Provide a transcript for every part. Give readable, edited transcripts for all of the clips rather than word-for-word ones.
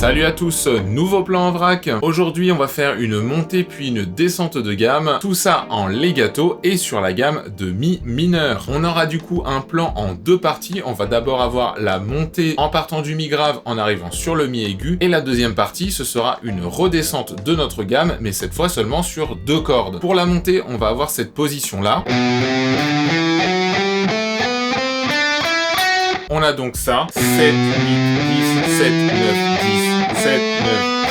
Salut à tous, nouveau plan en vrac. Aujourd'hui on va faire une montée puis une descente de gamme, tout ça en legato et sur la gamme de mi mineur. On aura du coup un plan en deux parties, on va d'abord avoir la montée en partant du mi grave en arrivant sur le mi aigu, et la deuxième partie ce sera une redescente de notre gamme, mais cette fois seulement sur deux cordes. Pour la montée on va avoir cette position là. On a donc ça, 7, 8, 10, 7, 9, 10, 7, 9,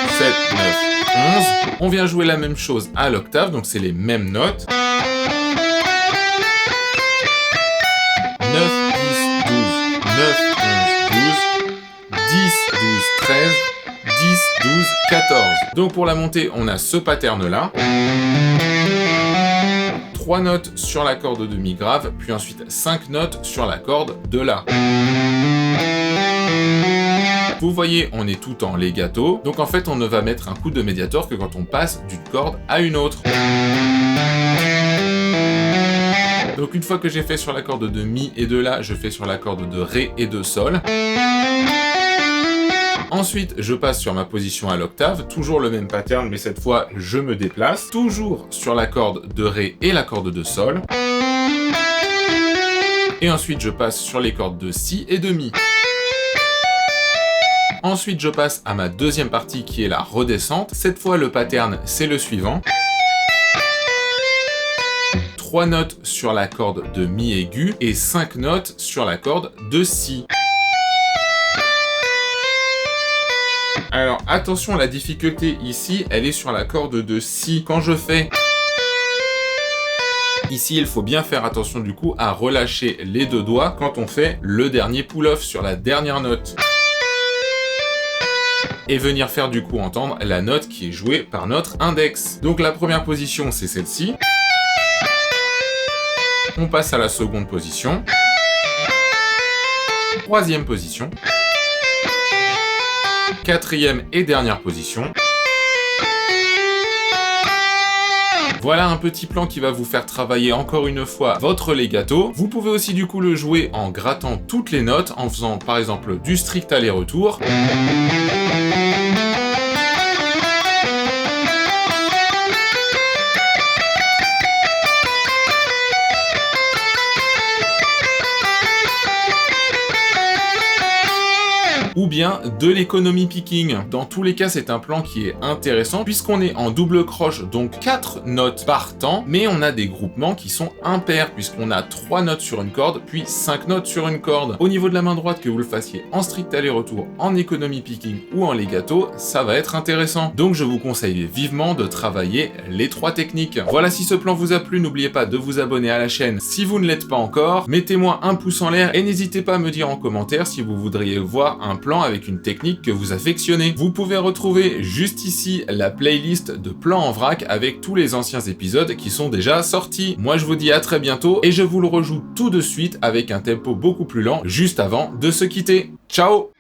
10, 7, 9, 11. On vient jouer la même chose à l'octave, donc c'est les mêmes notes. 9, 10, 12, 9, 11, 12, 10, 12, 13, 10, 12, 14. Donc pour la montée, on a ce pattern-là. 3 notes sur la corde de mi grave, puis ensuite 5 notes sur la corde de la. Vous voyez, on est tout en legato, donc en fait on ne va mettre un coup de médiator que quand on passe d'une corde à une autre. Donc une fois que j'ai fait sur la corde de mi et de la, je fais sur la corde de ré et de sol. Ensuite, je passe sur ma position à l'octave, toujours le même pattern, mais cette fois, je me déplace, toujours sur la corde de ré et la corde de sol. Et ensuite, je passe sur les cordes de si et de mi. Ensuite, je passe à ma deuxième partie qui est la redescente. Cette fois, le pattern, c'est le suivant. 3 notes sur la corde de mi aigu et 5 notes sur la corde de si. Alors attention, la difficulté ici, elle est sur la corde de si. Quand je fais ici, il faut bien faire attention du coup à relâcher les deux doigts quand on fait le dernier pull-off sur la dernière note. Et venir faire du coup entendre la note qui est jouée par notre index. Donc la première position, c'est celle-ci. On passe à la seconde position. Troisième position. Quatrième et dernière position. Voilà un petit plan qui va vous faire travailler encore une fois votre legato. Vous pouvez aussi du coup le jouer en grattant toutes les notes, en faisant par exemple du strict aller-retour. Ou bien de l'économie picking. Dans tous les cas, c'est un plan qui est intéressant puisqu'on est en double croche, donc 4 notes par temps, mais on a des groupements qui sont impairs puisqu'on a 3 notes sur une corde, puis 5 notes sur une corde. Au niveau de la main droite, que vous le fassiez en strict aller-retour, en économie picking ou en legato, ça va être intéressant. Donc je vous conseille vivement de travailler les 3 techniques. Voilà, si ce plan vous a plu, n'oubliez pas de vous abonner à la chaîne si vous ne l'êtes pas encore. Mettez-moi un pouce en l'air et n'hésitez pas à me dire en commentaire si vous voudriez voir un plan avec une technique que vous affectionnez. Vous pouvez retrouver juste ici la playlist de plans en vrac avec tous les anciens épisodes qui sont déjà sortis. Moi je vous dis à très bientôt et je vous le rejoue tout de suite avec un tempo beaucoup plus lent juste avant de se quitter. Ciao!